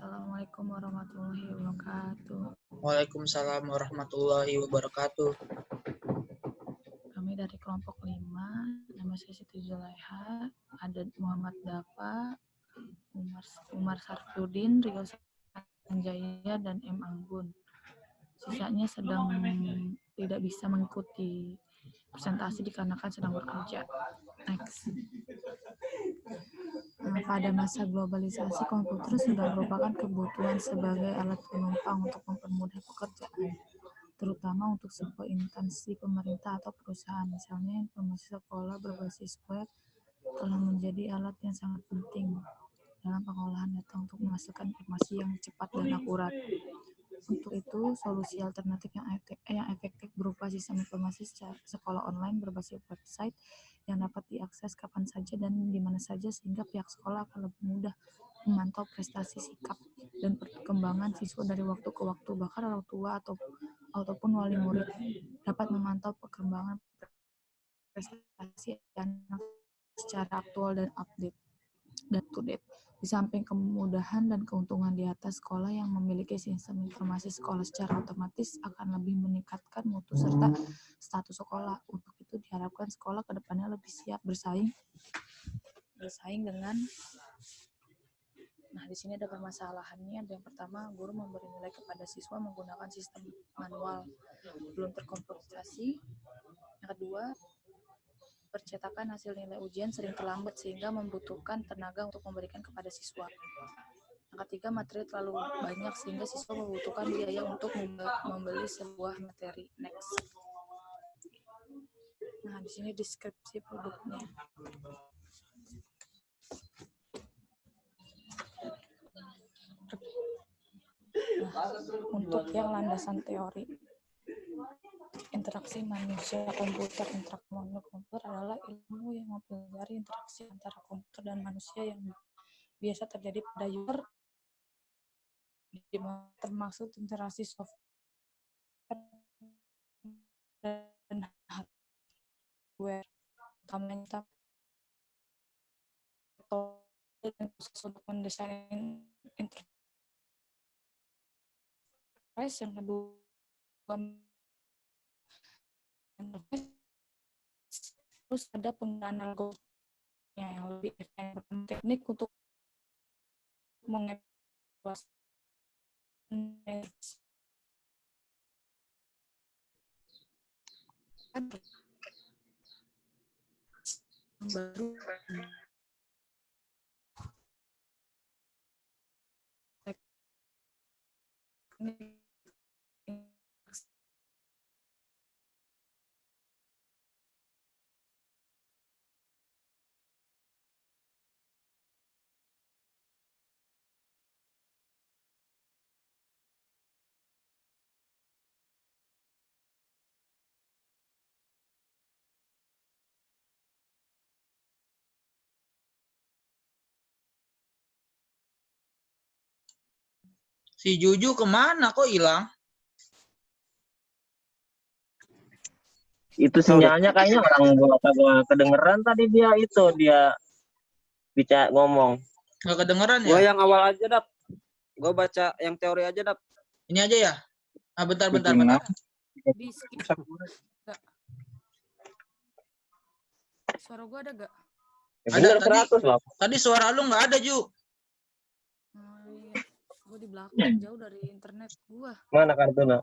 Assalamualaikum warahmatullahi wabarakatuh. Waalaikumsalam warahmatullahi wabarakatuh. Kami dari kelompok 5, nama saya Siti Zulaiha, ada Muhammad Dafa, Umar Sarfudin, Rio Sanjaya, dan M. Anggun. Sisanya sedang tidak bisa mengikuti presentasi dikarenakan sedang bekerja. Next. Pada masa globalisasi, komputer sudah merupakan kebutuhan sebagai alat penumpang untuk mempermudah pekerjaan, terutama untuk sebuah instansi pemerintah atau perusahaan. Misalnya, informasi sekolah berbasis web telah menjadi alat yang sangat penting dalam pengolahan data untuk menghasilkan informasi yang cepat dan akurat. Untuk itu, solusi alternatif yang efektif berupa sistem informasi sekolah online berbasis website yang dapat diakses kapan saja dan di mana saja, sehingga pihak sekolah akan lebih mudah memantau prestasi, sikap, dan perkembangan siswa dari waktu ke waktu. Bahkan orang tua ataupun wali murid dapat memantau perkembangan prestasi anak secara aktual dan update dan to-date. Di samping kemudahan dan keuntungan di atas, sekolah yang memiliki sistem informasi sekolah secara otomatis akan lebih meningkatkan mutu serta status sekolah. Untuk itu diharapkan sekolah ke depannya lebih siap bersaing dengan. Nah, di sini ada permasalahannya. Yang pertama, guru memberi nilai kepada siswa menggunakan sistem manual, belum terkomputerisasi. Yang kedua, percetakan hasil nilai ujian sering terlambat sehingga membutuhkan tenaga untuk memberikan kepada siswa. Yang ketiga, materi terlalu banyak sehingga siswa membutuhkan biaya untuk membeli sebuah materi. Next. Nah, di sini deskripsi produknya. Nah, untuk yang landasan teori, interaksi manusia komputer. Interaksi komputer adalah ilmu yang mempelajari interaksi antara komputer dan manusia yang biasa terjadi pada user, termasuk interaksi software dan hardware, utamanya proses untuk mendesain interface. Yang kedua, terus ada penggunaan algoritma yang lebih efektif, teknik untuk mengevaluasi baru Si Juju kemana kok hilang? Itu sinyalnya kayaknya orang gua kedengeran tadi dia bisa ngomong. Nggak kedengeran ya? Gua yang awal aja, Dap. Gua baca yang teori aja, Dap. Ini aja ya? Ah, bentar. di skip. Suara gua ada gak? Ada tadi. 100 loh. Tadi suara lu nggak ada, Ju. Iya. Gua di belakang jauh dari internet gua. Mana kartunya?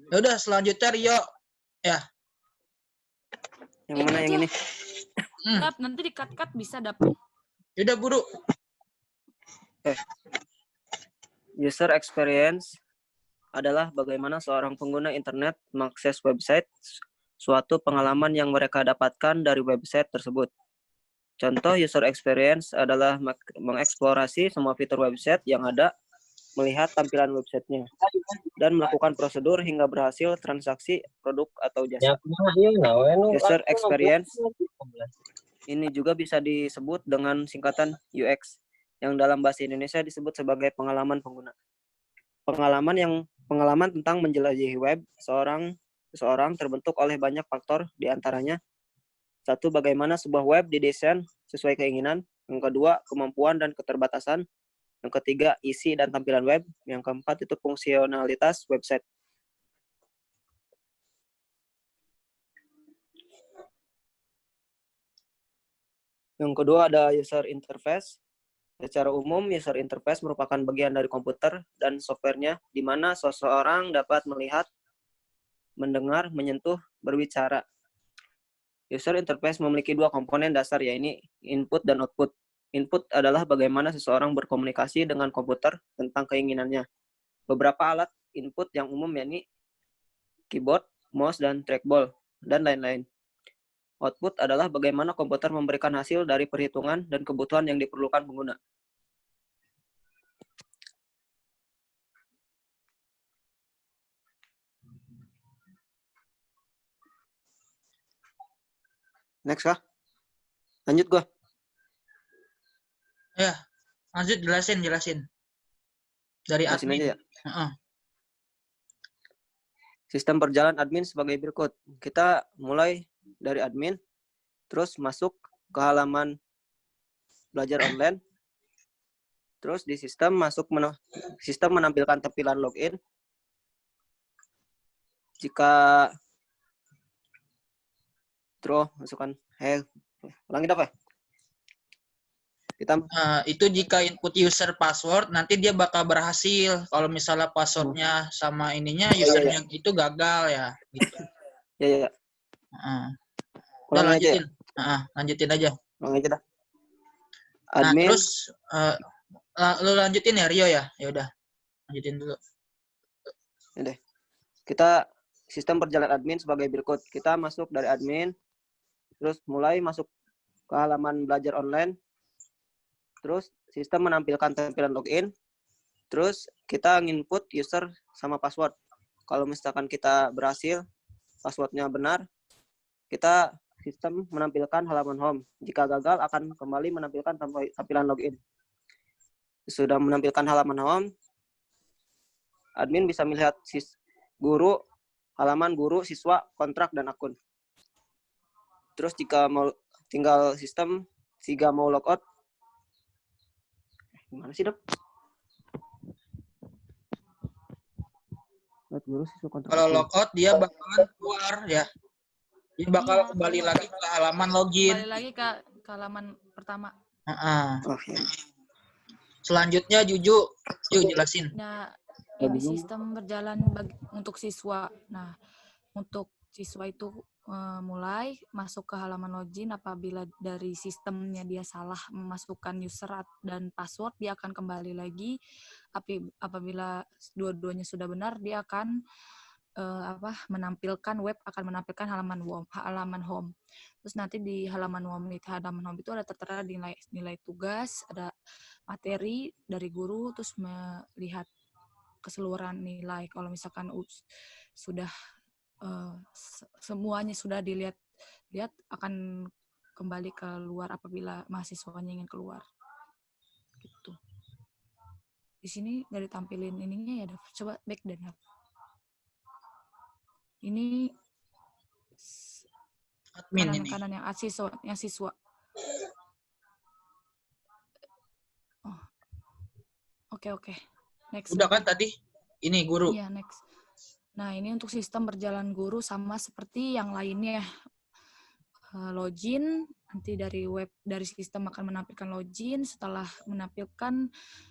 Ya udah, selanjutnya Rio. Ya. Yang mana yang ini? Dap, nanti di-cut bisa, Dap. Udah, buru. User experience adalah bagaimana seorang pengguna internet mengakses website, suatu pengalaman yang mereka dapatkan dari website tersebut. Contoh user experience adalah mengeksplorasi semua fitur website yang ada, melihat tampilan websitenya, dan melakukan prosedur hingga berhasil transaksi produk atau jasa. User experience ini juga bisa disebut dengan singkatan UX, yang dalam bahasa Indonesia disebut sebagai pengalaman pengguna. Pengalaman tentang menjelajahi web seseorang terbentuk oleh banyak faktor, diantaranya: 1. Bagaimana sebuah web didesain sesuai keinginan. Yang kedua, kemampuan dan keterbatasan Yang ketiga, isi dan tampilan web. Yang keempat itu fungsionalitas website. Yang kedua ada user interface. Secara umum, user interface merupakan bagian dari komputer dan softwarenya di mana seseorang dapat melihat, mendengar, menyentuh, berbicara. User interface memiliki dua komponen dasar, yaitu input dan output. Input adalah bagaimana seseorang berkomunikasi dengan komputer tentang keinginannya. Beberapa alat input yang umum yaitu keyboard, mouse, dan trackball, dan lain-lain. Output adalah bagaimana komputer memberikan hasil dari perhitungan dan kebutuhan yang diperlukan pengguna. Next kah? Lanjut gua. Ya, lanjut jelasin. Dari Jelasin admin. aja ya. Heeh. Sistem berjalan admin sebagai berikut. Kita mulai dari admin, terus masuk ke halaman belajar online, terus di sistem sistem menampilkan tampilan login. Jika terus masukkan ulangi apa? Kita Itu jika input user password, nanti dia bakal berhasil. Kalau misalnya passwordnya sama ininya, usernya itu gagal ya. Gitu. ya. Udah Ulangi aja ya. lanjutin. Lanjutin aja. Ulangi aja dah. Nah, Admin, terus lu lanjutin ya, Rio ya? Ya udah, lanjutin dulu. ya deh. Kita sistem berjalan admin sebagai berikut. Kita masuk dari admin, terus mulai masuk ke halaman belajar online, terus sistem menampilkan tampilan login, terus kita input user sama password. Kalau misalkan kita berhasil, passwordnya benar, kita sistem menampilkan halaman home. Jika gagal, akan kembali menampilkan tampilan login. Sudah menampilkan halaman home, admin bisa melihat guru, halaman guru, siswa, kontrak, dan akun. Terus jika mau tinggal sistem, jika mau logout, gimana sih, Dok? Guru, siswa, kontrak, Kalau akun. logout dia bakalan keluar ya. Dia bakal kembali keluar. lagi ke halaman login. Kembali lagi ke halaman pertama. Oh, ya. Selanjutnya Juju, jelasin. Nah, ini sistem berjalan untuk siswa. Nah, untuk siswa itu mulai masuk ke halaman login apabila dari sistemnya dia salah memasukkan user dan password, dia akan kembali lagi. Apabila dua-duanya sudah benar, dia akan akan menampilkan halaman home. Terus nanti di halaman home itu ada tertera nilai tugas, ada materi dari guru, terus melihat keseluruhan nilai. Kalau misalkan sudah semuanya sudah dilihat akan kembali keluar apabila mahasiswanya ingin keluar. Gitu. Di sini dari tampilin ininya ya, Dav. Coba back dan Dav. Ini Admin ini. kanan yang siswa. Oh. Oke. Next. Udah kan tadi? Ini guru. Iya, next. Nah, ini untuk sistem berjalan guru sama seperti yang lainnya. Login, nanti dari sistem akan menampilkan login. Setelah menampilkan,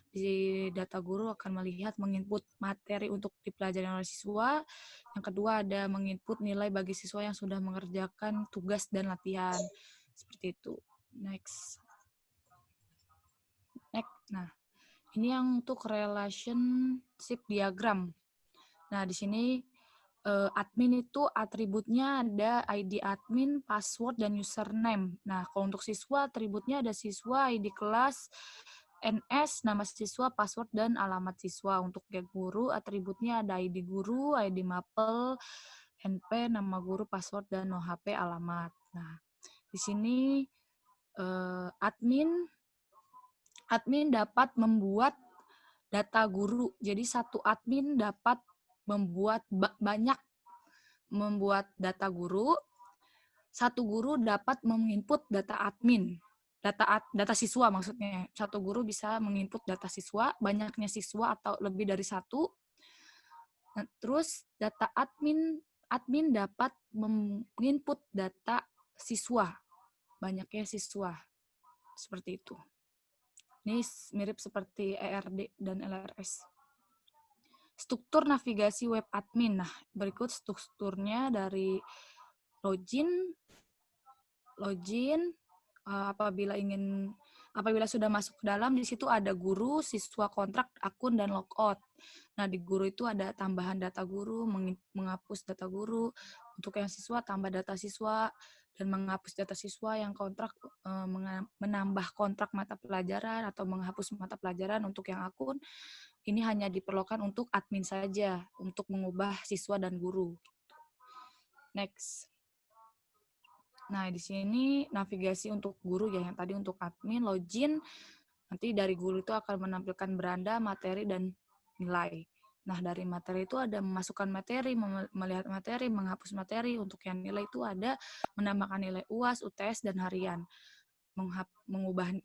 di data guru akan menginput materi untuk dipelajari oleh siswa. Yang kedua ada menginput nilai bagi siswa yang sudah mengerjakan tugas dan latihan. Seperti itu. Next. Nah, ini yang untuk relationship diagram. Nah, di sini admin itu atributnya ada ID admin, password, dan username. Nah, kalau untuk siswa, atributnya ada siswa, ID kelas, NS, nama siswa, password, dan alamat siswa. Untuk guru, atributnya ada ID guru, ID mapel, NP, nama guru, password, dan no HP, alamat. Nah, di sini admin dapat membuat data guru. Jadi satu admin dapat membuat data guru. Satu guru dapat menginput data admin. data siswa maksudnya. Satu guru bisa menginput data siswa, banyaknya siswa atau lebih dari satu. Nah, terus data admin dapat menginput data siswa, banyaknya siswa. Seperti itu. Ini mirip seperti ERD dan LRS. Struktur navigasi web admin. Nah, berikut strukturnya dari login, apabila sudah masuk ke dalam, di situ ada guru, siswa, kontrak, akun, dan logout. Nah, di guru itu ada tambahan data guru, menghapus data guru. Untuk yang siswa, tambah data siswa, dan menghapus data siswa. Yang kontrak, menambah kontrak mata pelajaran, atau menghapus mata pelajaran. Untuk yang akun, ini hanya diperlukan untuk admin saja, untuk mengubah siswa dan guru. Next. Nah, di sini navigasi untuk guru ya, yang tadi untuk admin, login, nanti dari guru itu akan menampilkan beranda, materi, dan nilai. Nah, dari materi itu ada memasukkan materi, melihat materi, menghapus materi. Untuk yang nilai itu ada menambahkan nilai UAS, UTS, dan harian.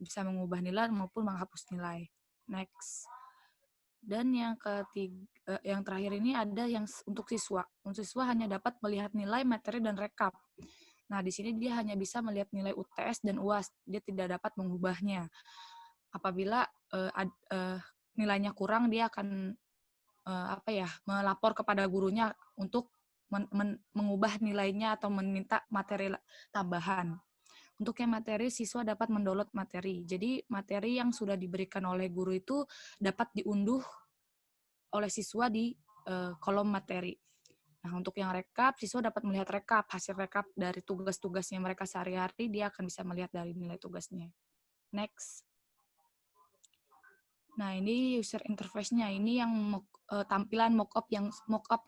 Bisa mengubah nilai maupun menghapus nilai. Next. Dan yang yang terakhir ini ada yang untuk siswa. Untuk siswa hanya dapat melihat nilai, materi, dan rekap. Nah, di sini dia hanya bisa melihat nilai UTS dan UAS. Dia tidak dapat mengubahnya. Apabila nilainya kurang, dia akan melapor kepada gurunya untuk mengubah nilainya atau meminta materi tambahan. Untuk yang materi, siswa dapat mendownload materi. Jadi, materi yang sudah diberikan oleh guru itu dapat diunduh oleh siswa di kolom materi. Nah, untuk yang rekap, siswa dapat melihat hasil rekap dari tugas-tugasnya mereka sehari-hari, dia akan bisa melihat dari nilai tugasnya. Next. Nah, ini user interface-nya. Ini yang tampilan mockup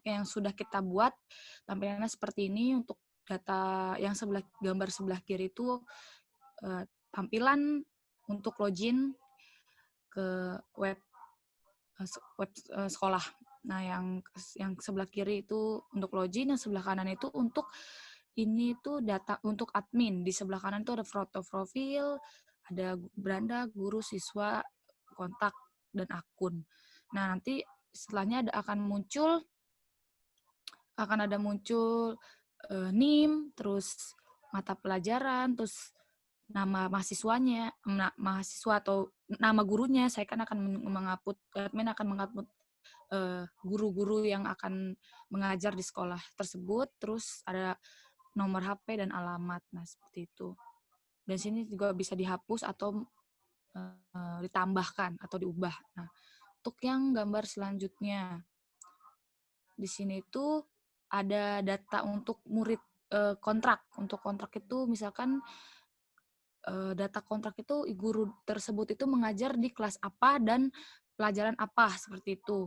yang sudah kita buat. Tampilannya seperti ini. Untuk data yang gambar sebelah kiri itu tampilan untuk login ke web sekolah. Nah, yang sebelah kiri itu untuk login, yang sebelah kanan itu untuk ini tuh data untuk admin. Di sebelah kanan itu ada foto profil, ada beranda, guru, siswa, kontak, dan akun. Nah, nanti setelahnya akan ada muncul NIM, terus mata pelajaran, terus nama mahasiswa atau nama gurunya. Saya kan akan admin akan mengupload guru-guru yang akan mengajar di sekolah tersebut, terus ada nomor HP dan alamat. Nah, seperti itu. Dan sini juga bisa dihapus atau ditambahkan atau diubah. Nah, untuk yang gambar selanjutnya, di sini itu ada data untuk murid kontrak. Untuk kontrak itu misalkan data kontrak itu guru tersebut itu mengajar di kelas apa dan pelajaran apa, seperti itu.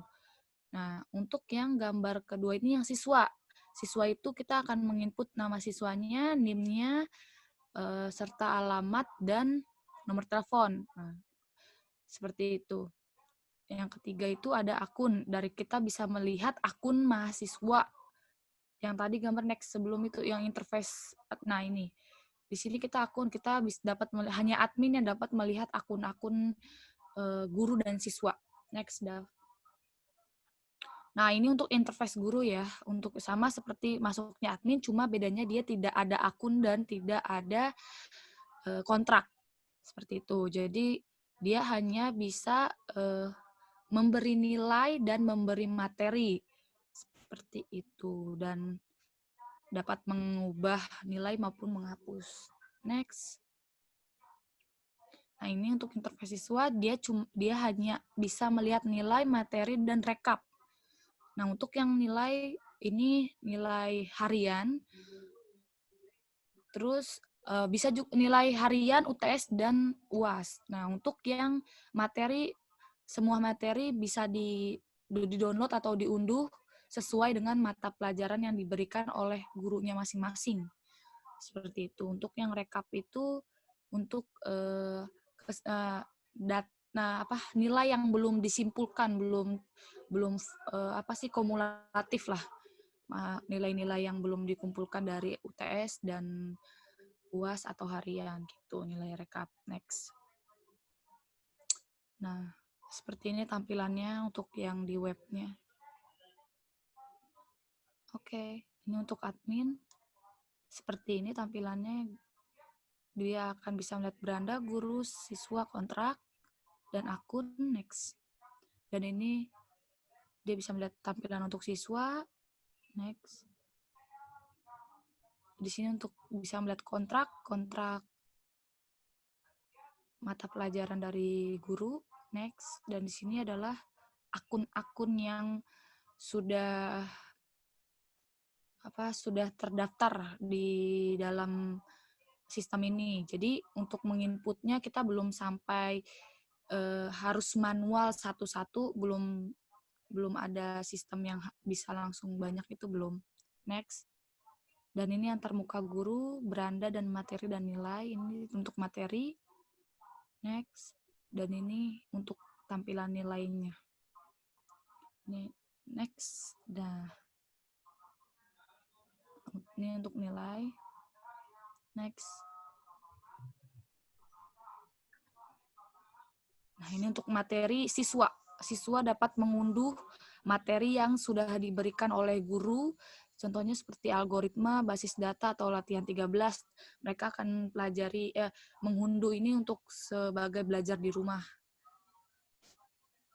Nah, untuk yang gambar kedua ini yang siswa. Siswa itu kita akan menginput nama siswanya, NIM-nya, serta alamat dan nomor telepon. Nah, seperti itu. Yang ketiga itu ada akun. Dari kita bisa melihat akun mahasiswa. Yang tadi gambar next sebelum itu yang interface. Nah, ini. Di sini kita dapat hanya admin yang dapat melihat akun-akun guru dan siswa. Next, Dav. Nah, ini untuk interface guru ya. Untuk sama seperti masuknya admin, cuma bedanya dia tidak ada akun dan tidak ada kontrak. Seperti itu. Jadi, dia hanya bisa memberi nilai dan memberi materi. Seperti itu. Dan dapat mengubah nilai maupun menghapus. Next. Nah, ini untuk interface siswa, dia hanya bisa melihat nilai, materi, dan rekap. Nah, untuk yang nilai, ini nilai harian, terus bisa juga nilai harian, UTS, dan UAS. Nah, untuk yang materi, semua materi bisa di-download atau diunduh sesuai dengan mata pelajaran yang diberikan oleh gurunya masing-masing. Seperti itu. Untuk yang rekap itu, untuk nilai yang belum disimpulkan, belum kumulatif lah, nilai-nilai yang belum dikumpulkan dari UTS dan UAS atau harian gitu, nilai rekap. Next. Nah, seperti ini tampilannya untuk yang di webnya. Oke, ini untuk admin. Seperti ini tampilannya. Dia akan bisa melihat beranda, guru, siswa, kontrak, dan akun. Next. Dan ini dia bisa melihat tampilan untuk siswa. Next. Di sini untuk bisa melihat kontrak mata pelajaran dari guru. Next. Dan di sini adalah akun-akun yang sudah terdaftar di dalam sistem ini. Jadi untuk menginputnya kita belum sampai harus manual satu-satu, belum ada sistem yang bisa langsung banyak, itu belum. Next. Dan ini antar muka guru, beranda, dan materi dan nilai. Ini untuk materi. Next. Dan ini untuk tampilan nilainya. Ini next. Nah, ini untuk nilai. Next. Nah, ini untuk materi siswa. Siswa dapat mengunduh materi yang sudah diberikan oleh guru. Contohnya seperti algoritma, basis data, atau latihan 13. Mereka akan mengunduh ini untuk sebagai belajar di rumah.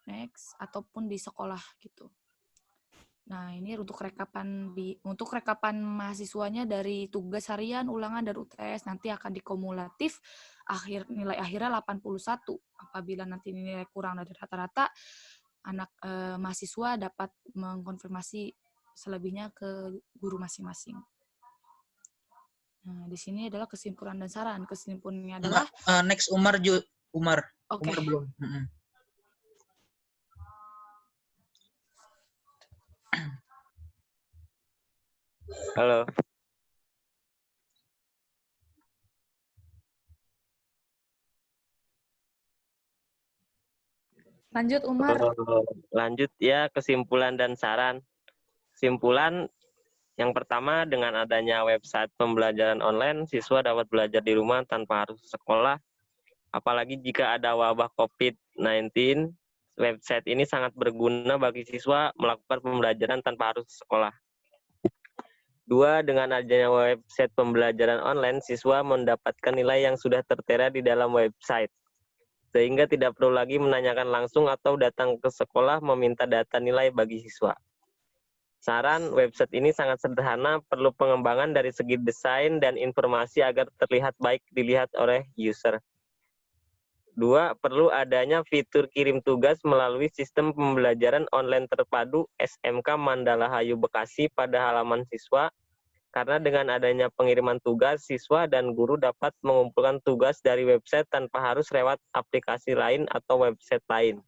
Next. Ataupun di sekolah gitu. Nah, ini untuk rekapan mahasiswanya dari tugas harian, ulangan, dan UTS. Nanti akan dikumulatif, nilai akhirnya 81. Apabila nanti nilai kurang dari rata-rata, mahasiswa dapat mengkonfirmasi selebihnya ke guru masing-masing. Nah, di sini adalah kesimpulan dan saran. Kesimpulannya adalah next Umar. Oke. Umar belum. Halo. Lanjut Umar. Lanjut ya, kesimpulan dan saran. Kesimpulan yang pertama, dengan adanya website pembelajaran online, siswa dapat belajar di rumah tanpa harus sekolah. Apalagi jika ada wabah COVID-19, website ini sangat berguna bagi siswa melakukan pembelajaran tanpa harus sekolah. 2, dengan adanya website pembelajaran online, siswa mendapatkan nilai yang sudah tertera di dalam website, sehingga tidak perlu lagi menanyakan langsung atau datang ke sekolah meminta data nilai bagi siswa. Saran, website ini sangat sederhana, perlu pengembangan dari segi desain dan informasi agar terlihat baik dilihat oleh user. 2, perlu adanya fitur kirim tugas melalui sistem pembelajaran online terpadu SMK Mandala Hayu Bekasi pada halaman siswa, karena dengan adanya pengiriman tugas, siswa dan guru dapat mengumpulkan tugas dari website tanpa harus lewat aplikasi lain atau website lain.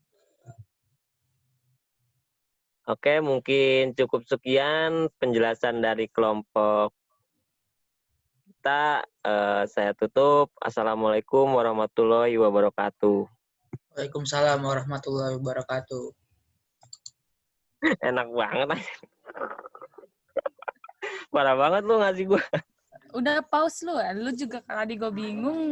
Oke, mungkin cukup sekian penjelasan dari kelompok kita. Saya tutup. Assalamualaikum warahmatullahi wabarakatuh. Waalaikumsalam warahmatullahi wabarakatuh. Enak banget. Parah banget lu ngasih gue. Udah pause lu juga tadi gue bingung.